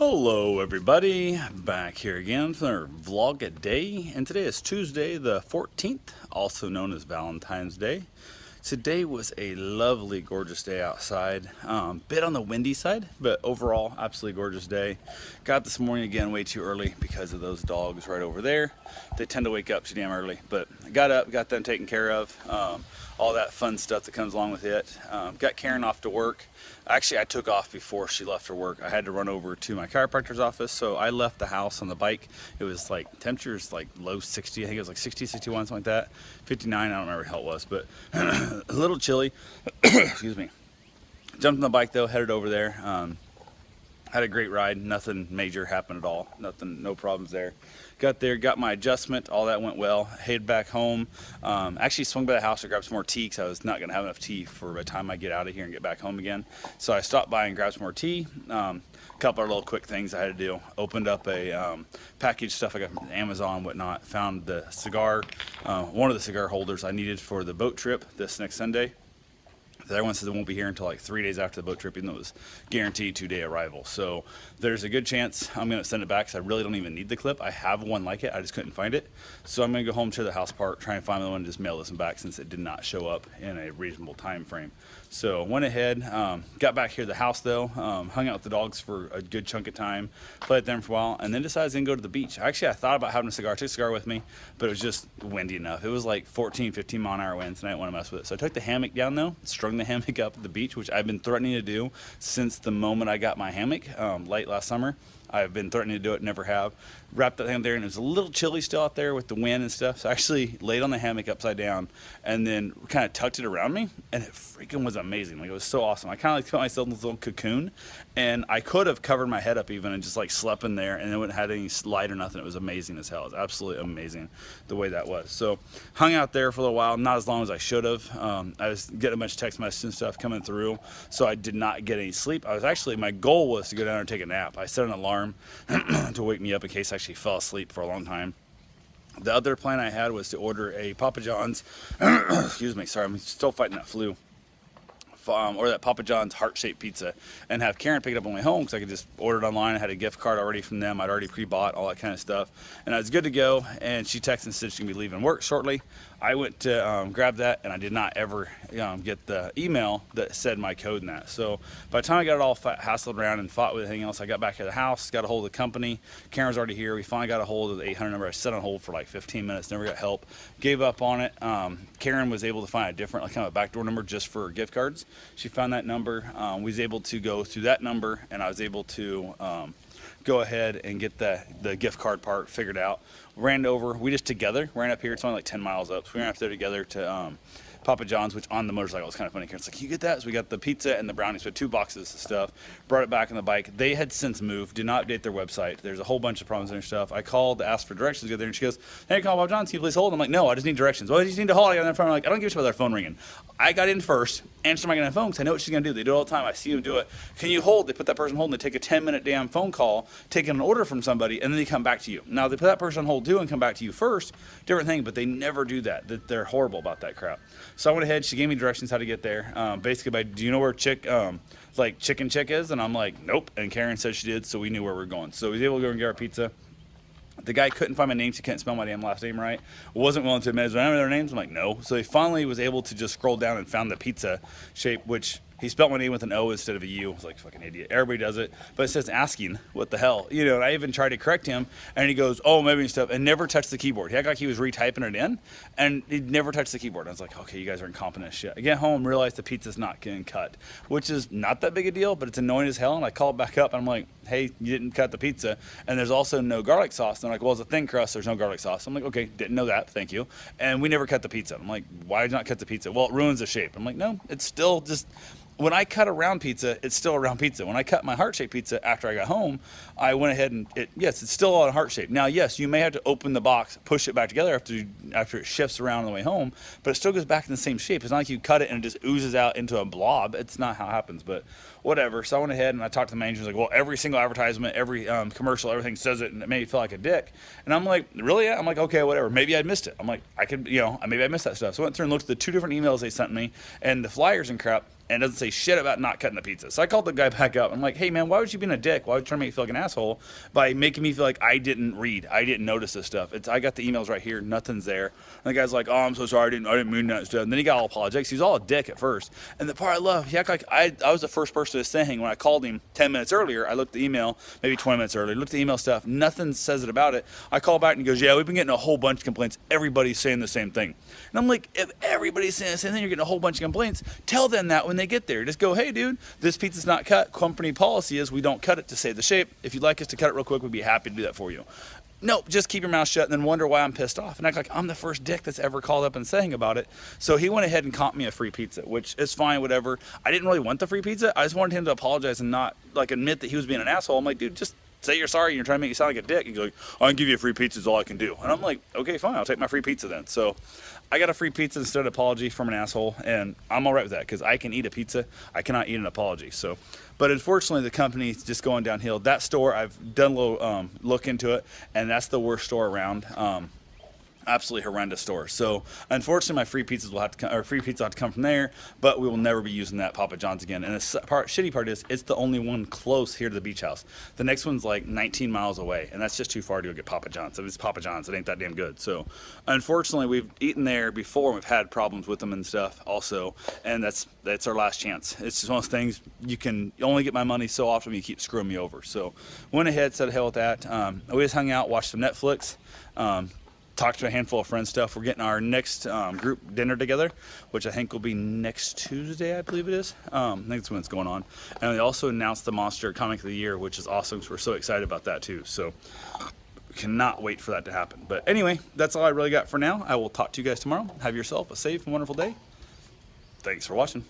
Hello everybody, back here again for our vlog a day, and today is Tuesday the 14th, also known as Valentine's Day. Today was a lovely, gorgeous day outside. Bit on the windy side, but overall, absolutely gorgeous day. Got up this morning again way too early because of those dogs right over there. They tend to wake up too damn early, but I got up, got them taken care of. All that fun stuff that comes along with it. Got Karen off to work. Actually, I took off before she left for work. I had to run over to my chiropractor's office, so I left the house on the bike. It was like, temperatures like low 60, I think it was like 60, 61, something like that. 59, I don't remember how it was, but a little chilly. Excuse me. Jumped on the bike though, headed over there. Had a great ride. Nothing major happened at all. Nothing, no problems there. Got there, got my adjustment. All that went well. Headed back home. Actually swung by the house to grab some more tea because I was not going to have enough tea for the time I get out of here and get back home again. So I stopped by and grabbed some more tea. A couple of little quick things I had to do. Opened up a package stuff I got from Amazon and whatnot. Found the cigar, one of the cigar holders I needed for the boat trip this next Sunday. Everyone says it won't be here until like 3 days after the boat trip, even though it was guaranteed 2-day arrival. So there's a good chance I'm going to send it back because I really don't even need the clip. I have one like it. I just couldn't find it. So I'm going to go home to the house part, try and find the one and just mail this one back since it did not show up in a reasonable time frame. So went ahead, got back here to the house though, hung out with the dogs for a good chunk of time, played with them for a while, and then decided to go to the beach. Actually, I thought about having a cigar. I took a cigar with me, but it was just windy enough. It was like 14, 15 mile an hour winds, and I didn't want to mess with it. So I took the hammock down though, strung the hammock up at the beach, which I've been threatening to do since the moment I got my hammock late last summer. I've been threatening to do it, never have. Wrapped that thing there, and it was a little chilly still out there with the wind and stuff. So I actually laid on the hammock upside down and then kind of tucked it around me, and it freaking was amazing. Like, it was so awesome. I kind of like put myself in this little cocoon, and I could have covered my head up even and just like slept in there, and it wouldn't have had any light or nothing. It was amazing as hell. It was absolutely amazing the way that was. So hung out there for a little while, not as long as I should have. I was getting a bunch of text messages and stuff coming through, so I did not get any sleep. My goal was to go down and take a nap. I set an alarm to wake me up in case I actually fell asleep for a long time. The other plan I had was to order a Papa John's, excuse me, sorry, I'm still fighting that flu, or that Papa John's heart-shaped pizza, and have Karen pick it up on my way home because I could just order it online. I had a gift card already from them. I'd already pre-bought all that kind of stuff, and I was good to go. And she texted and said she's gonna be leaving work shortly. I went to grab that, and I did not ever get the email that said my code in that. So by the time I got it all hassled around and fought with everything else, I got back to the house, got a hold of the company. Karen's already here. We finally got a hold of the 800 number. I set on hold for like 15 minutes, never got help. Gave up on it. Karen was able to find a different, like, kind of a backdoor number just for gift cards. She found that number. We was able to go through that number, and I was able to go ahead and get the gift card part figured out. Ran over, we just together ran up here. It's only like 10 miles up, so we ran up there together to Papa John's, which on the motorcycle was kind of funny. Karen's like, "You get that?" So we got the pizza and the brownies, with 2 boxes of stuff, brought it back on the bike. They had since moved, did not update their website. There's a whole bunch of problems in their stuff. I called to ask for directions to get there, and she goes, "Hey, call Papa John's, can you please hold?" I'm like, "No, I just need directions." "Well, you just need to hold." I got on their phone. I'm like, "I don't give a shit about their phone ringing." I got in first, answered my phone because I know what she's gonna do. They do it all the time. I see them do it. "Can you hold?" They put that person on hold, and they take a 10-minute damn phone call, taking an order from somebody, and then they come back to you. Now, they put that person on hold too and come back to you first, different thing, but they never do that. They're horrible about that crap. So I went ahead, she gave me directions how to get there. Basically, do you know where Chicken Chick is? And I'm like, nope. And Karen said she did, so we knew where we were going. So we was able to go and get our pizza. The guy couldn't find my name. He couldn't spell my damn last name right. Wasn't willing to admit, "Is there any other names?" I'm like, no. So he finally was able to just scroll down and found the pizza shape, which he spelled my name with an O instead of a U. I was like, fucking idiot. Everybody does it. But it says asking, what the hell? You know, and I even tried to correct him, and he goes, "Oh, maybe," and stuff, and never touched the keyboard. He acted like he was retyping it in, and he'd never touched the keyboard. I was like, okay, you guys are incompetent as shit. I get home, realize the pizza's not getting cut, which is not that big a deal, but it's annoying as hell. And I called back up, and I'm like, "Hey, you didn't cut the pizza, and there's also no garlic sauce." And they're like, "Well, it's a thin crust, there's no garlic sauce." I'm like, "Okay, didn't know that, thank you." And we never cut the pizza. I'm like, "Why did you not cut the pizza?" "Well, it ruins the shape." I'm like, "No, it's still just..." When I cut a round pizza, it's still a round pizza. When I cut my heart-shaped pizza after I got home, I went ahead and yes, it's still on a heart shape. Now, yes, you may have to open the box, push it back together after it shifts around on the way home, but it still goes back in the same shape. It's not like you cut it and it just oozes out into a blob. It's not how it happens. But whatever. So I went ahead and I talked to the manager. He was like, well, every single advertisement, every commercial, everything says it, and it made me feel like a dick. And I'm like, really? I'm like, okay, whatever. Maybe I missed it. I'm like, I could, maybe I missed that stuff. So I went through and looked at the 2 different emails they sent me and the flyers and crap, and it doesn't say shit about not cutting the pizza. So I called the guy back up. I'm like, hey, man, why would you be a dick? Why would you try to make me feel like an asshole by making me feel like I didn't read? I didn't notice this stuff. I got the emails right here. Nothing's there. And the guy's like, oh, I'm so sorry. I didn't mean that stuff. And then he got all apologetic. He was all a dick at first. And the part I love, he acted like I was the first person to say when I called him 10 minutes earlier. I looked at the email, maybe 20 minutes earlier. Looked at the email stuff. Nothing says it about it. I call back and he goes, yeah, we've been getting a whole bunch of complaints. Everybody's saying the same thing. And I'm like, if everybody's saying the same thing, you're getting a whole bunch of complaints. Tell them that when they get there. Just go, hey, dude, this pizza's not cut. Company policy is we don't cut it to save the shape. If you'd like us to cut it real quick, we'd be happy to do that for you. No, just keep your mouth shut and then wonder why I'm pissed off and act like I'm the first dick that's ever called up and saying about it. So he went ahead and comped me a free pizza, which is fine, whatever. I didn't really want the free pizza. I just wanted him to apologize and not admit that he was being an asshole. I'm like, dude, just say you're sorry. You're trying to make you sound like a dick. He's like, I can give you a free pizza is all I can do. And I'm like, okay, fine. I'll take my free pizza then. So I got a free pizza instead of apology from an asshole, and I'm all right with that because I can eat a pizza. I cannot eat an apology. So, but unfortunately, the company's just going downhill. That store, I've done a little look into it, and that's the worst store around. Absolutely horrendous store. So unfortunately, my free pizzas will have to come, or free pizza will have to come from there. But we will never be using that Papa John's again. And the shitty part is, it's the only one close here to the beach house. The next one's like 19 miles away, and that's just too far to go get Papa John's. If it's Papa John's, it ain't that damn good. So unfortunately, we've eaten there before. And we've had problems with them and stuff also, and that's our last chance. It's just one of those things. You can only get my money so often. You keep screwing me over. So went ahead, said hell with that. We just hung out, watched some Netflix. Talked to a handful of friends stuff. We're getting our next group dinner together, which I think will be next Tuesday, I believe it is. I think that's when it's going on. And they also announced the Monster Comic of the Year, which is awesome. So we're so excited about that too. So cannot wait for that to happen. But anyway, that's all I really got for now. I will talk to you guys tomorrow. Have yourself a safe and wonderful day. Thanks for watching.